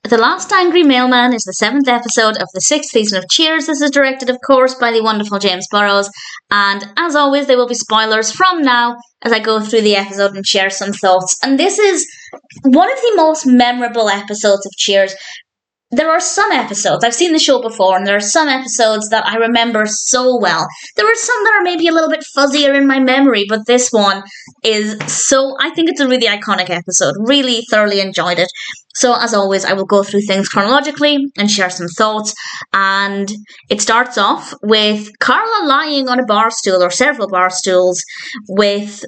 The Last Angry Mailman is the 7th episode of the 6th season of Cheers. This is directed, of course, by the wonderful James Burrows. And as always, there will be spoilers from now as I go through the episode and share some thoughts. And this is one of the most memorable episodes of Cheers. There are some episodes, I've seen the show before, and there are some episodes that I remember so well. There are some that are maybe a little bit fuzzier in my memory, but this one is so, I think it's a really iconic episode. Really thoroughly enjoyed it. So as always, I will go through things chronologically and share some thoughts. And it starts off with Carla lying on a bar stool, or several bar stools, with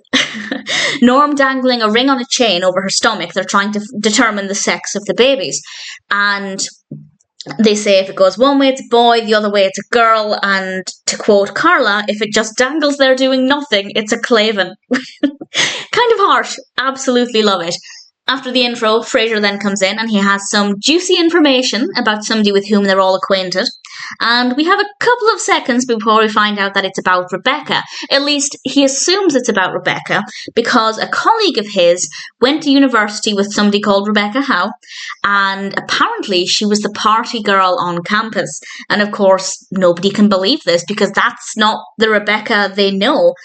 Norm dangling a ring on a chain over her stomach. They're trying to determine the sex of the babies. And they say if it goes one way, it's a boy, the other way, it's a girl. And to quote Carla, if it just dangles there doing nothing, it's a Clavin. Kind of harsh. Absolutely love it. After the intro, Frasier then comes in and he has some juicy information about somebody with whom they're all acquainted. And we have a couple of seconds before we find out that it's about Rebecca. At least he assumes it's about Rebecca because a colleague of his went to university with somebody called Rebecca Howe, and apparently she was the party girl on campus. And of course, nobody can believe this because that's not the Rebecca they know.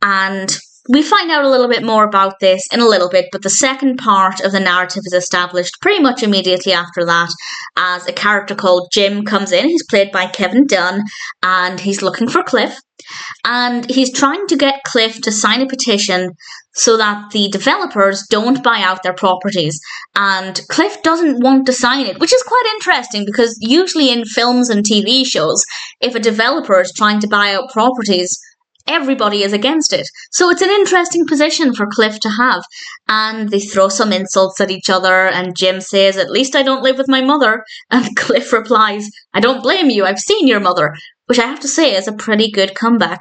And we find out a little bit more about this in a little bit, but the second part of the narrative is established pretty much immediately after that as a character called Jim comes in. He's played by Kevin Dunn, and he's looking for Cliff. And he's trying to get Cliff to sign a petition so that the developers don't buy out their properties. And Cliff doesn't want to sign it, which is quite interesting because usually in films and TV shows, if a developer is trying to buy out properties, everybody is against it. So it's an interesting position for Cliff to have. And they throw some insults at each other, and Jim says, "At least I don't live with my mother." And Cliff replies, "I don't blame you, I've seen your mother," which I have to say is a pretty good comeback.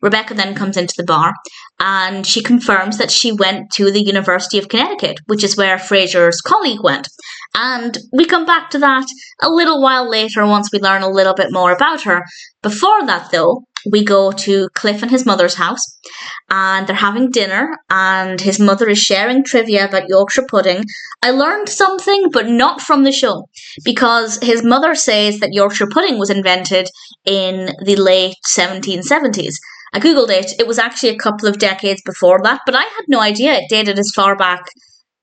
Rebecca then comes into the bar, and she confirms that she went to the University of Connecticut, which is where Frasier's colleague went. And we come back to that a little while later once we learn a little bit more about her. Before that, though, we go to Cliff and his mother's house, and they're having dinner, and his mother is sharing trivia about Yorkshire pudding. I learned something, but not from the show, because his mother says that Yorkshire pudding was invented in the late 1770s. I googled it. It was actually a couple of decades before that, but I had no idea it dated as far back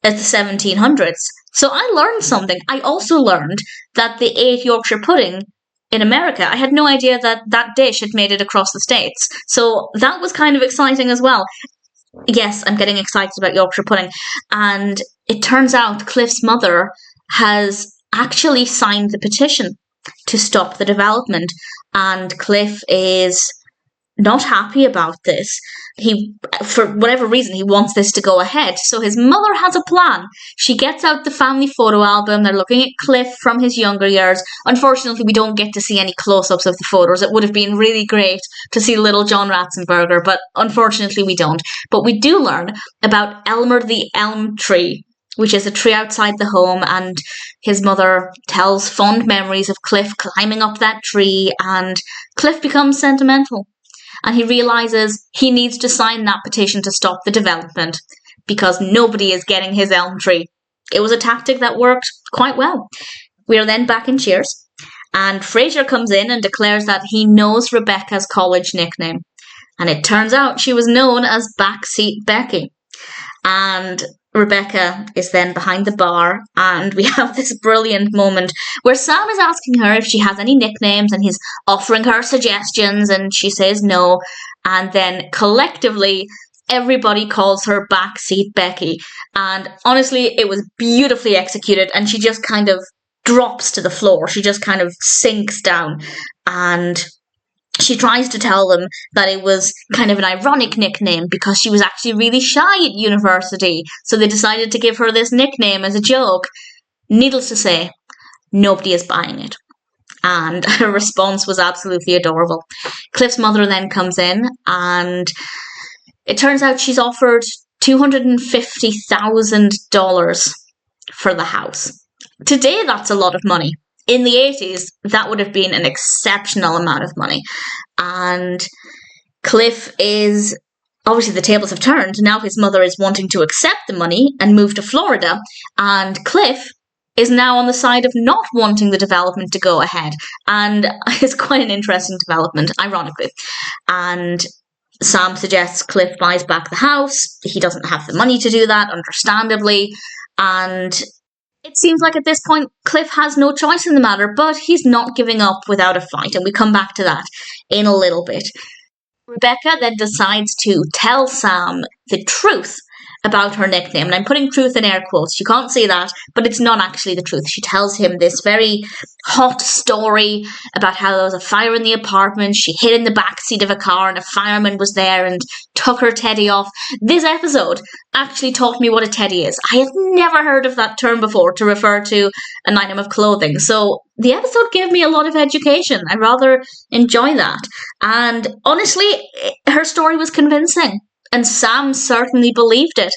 as the 1700s. So I learned something. I also learned that they ate Yorkshire pudding in America. I had no idea that that dish had made it across the States. So that was kind of exciting as well. Yes, I'm getting excited about Yorkshire pudding. And it turns out Cliff's mother has actually signed the petition to stop the development. And Cliff is not happy about this. He, for whatever reason, he wants this to go ahead. So his mother has a plan. She gets out the family photo album. They're looking at Cliff from his younger years. Unfortunately, we don't get to see any close-ups of the photos. It would have been really great to see little John Ratzenberger, but unfortunately we don't. But we do learn about Elmer the Elm Tree, which is a tree outside the home, and his mother tells fond memories of Cliff climbing up that tree, and Cliff becomes sentimental. And he realises he needs to sign that petition to stop the development because nobody is getting his elm tree. It was a tactic that worked quite well. We are then back in Cheers, and Frasier comes in and declares that he knows Rebecca's college nickname. And it turns out she was known as Backseat Becky. And Rebecca is then behind the bar, and we have this brilliant moment where Sam is asking her if she has any nicknames, and he's offering her suggestions, and she says no. And then collectively, everybody calls her Backseat Becky. And honestly, it was beautifully executed, and she just kind of drops to the floor. She just kind of sinks down, and she tries to tell them that it was kind of an ironic nickname because she was actually really shy at university. So they decided to give her this nickname as a joke. Needless to say, nobody is buying it. And her response was absolutely adorable. Cliff's mother then comes in, and it turns out she's offered $250,000 for the house. Today, that's a lot of money. In the 80s, that would have been an exceptional amount of money. And Cliff is, obviously the tables have turned. Now his mother is wanting to accept the money and move to Florida. And Cliff is now on the side of not wanting the development to go ahead. And it's quite an interesting development, ironically. And Sam suggests Cliff buys back the house. He doesn't have the money to do that, understandably. And it seems like at this point, Cliff has no choice in the matter, but he's not giving up without a fight. And we come back to that in a little bit. Rebecca then decides to tell Sam the truth about her nickname. And I'm putting truth in air quotes. You can't see that, but it's not actually the truth. She tells him this very hot story about how there was a fire in the apartment. She hid in the backseat of a car and a fireman was there and took her teddy off. This episode actually taught me what a teddy is. I had never heard of that term before to refer to an item of clothing. So the episode gave me a lot of education. I rather enjoy that. And honestly, her story was convincing. And Sam certainly believed it.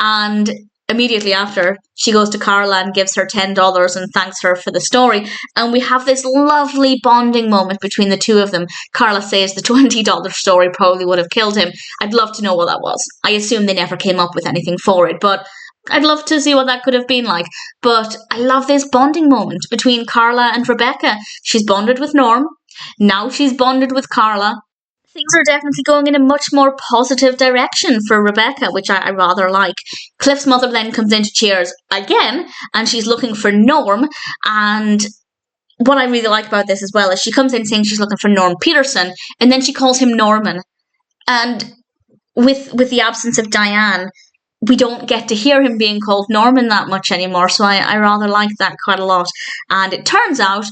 And immediately after, she goes to Carla and gives her $10 and thanks her for the story. And we have this lovely bonding moment between the two of them. Carla says the $20 story probably would have killed him. I'd love to know what that was. I assume they never came up with anything for it, but I'd love to see what that could have been like. But I love this bonding moment between Carla and Rebecca. She's bonded with Norm. Now she's bonded with Carla. Things are definitely going in a much more positive direction for Rebecca, which I rather like. Cliff's mother then comes into Cheers again, and she's looking for Norm. And what I really like about this as well is she comes in saying she's looking for Norm Peterson, and then she calls him Norman. And with the absence of Diane, we don't get to hear him being called Norman that much anymore, so I rather like that quite a lot. And it turns out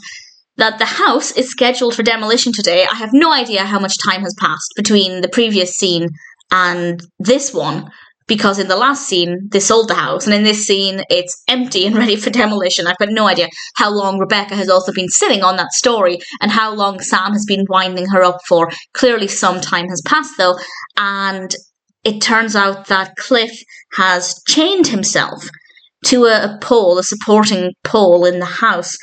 that the house is scheduled for demolition today. I have no idea how much time has passed between the previous scene and this one, because in the last scene, they sold the house, and in this scene, it's empty and ready for demolition. I've got no idea how long Rebecca has also been sitting on that story, and how long Sam has been winding her up for. Clearly some time has passed, though, and it turns out that Cliff has chained himself to a pole, a supporting pole in the house.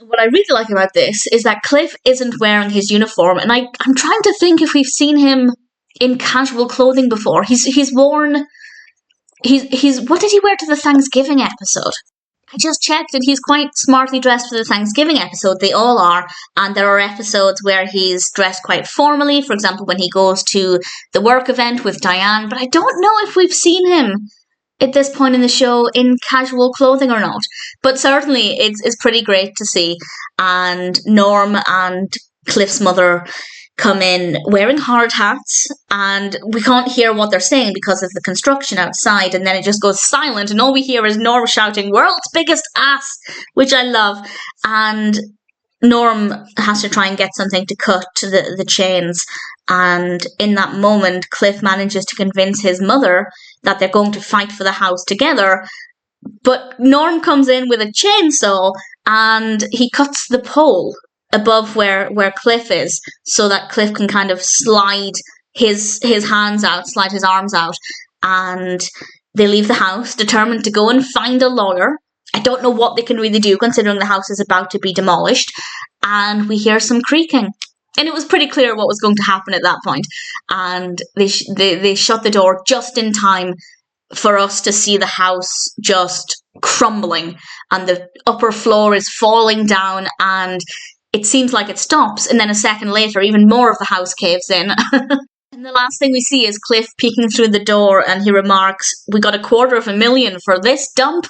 What I really like about this is that Cliff isn't wearing his uniform, and I'm trying to think if we've seen him in casual clothing before. He's worn... what did he wear to the Thanksgiving episode? I just checked, and he's quite smartly dressed for the Thanksgiving episode. They all are, and there are episodes where he's dressed quite formally, for example, when he goes to the work event with Diane, but I don't know if we've seen him at this point in the show in casual clothing or not. But certainly it's pretty great to see. And Norm and Cliff's mother come in wearing hard hats, and we can't hear what they're saying because of the construction outside, and then it just goes silent, and all we hear is Norm shouting, "World's biggest ass," which I love. And Norm has to try and get something to cut to the chains, and in that moment, Cliff manages to convince his mother that they're going to fight for the house together, but Norm comes in with a chainsaw, and he cuts the pole above where Cliff is, so that Cliff can kind of slide his hands out, slide his arms out, and they leave the house, determined to go and find a lawyer. I don't know what they can really do, considering the house is about to be demolished, and we hear some creaking. And it was pretty clear what was going to happen at that point. And they shut the door just in time for us to see the house just crumbling, and the upper floor is falling down, and it seems like it stops, and then a second later, even more of the house caves in. And the last thing we see is Cliff peeking through the door, and he remarks, "We got $250,000 for this dump."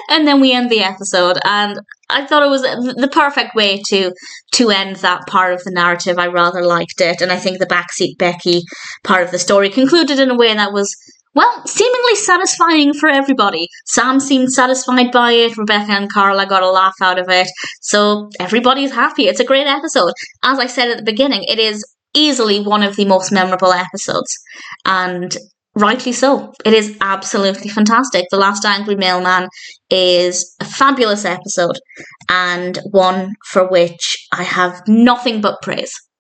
And then we end the episode, and I thought it was the perfect way to end that part of the narrative. I rather liked it, and I think the backseat Becky part of the story concluded in a way that was, well, seemingly satisfying for everybody. Sam seemed satisfied by it, Rebecca and Carla got a laugh out of it, so everybody's happy. It's a great episode. As I said at the beginning, it is easily one of the most memorable episodes, and rightly so. It is absolutely fantastic. The Last Angry Mailman is a fabulous episode, and one for which I have nothing but praise.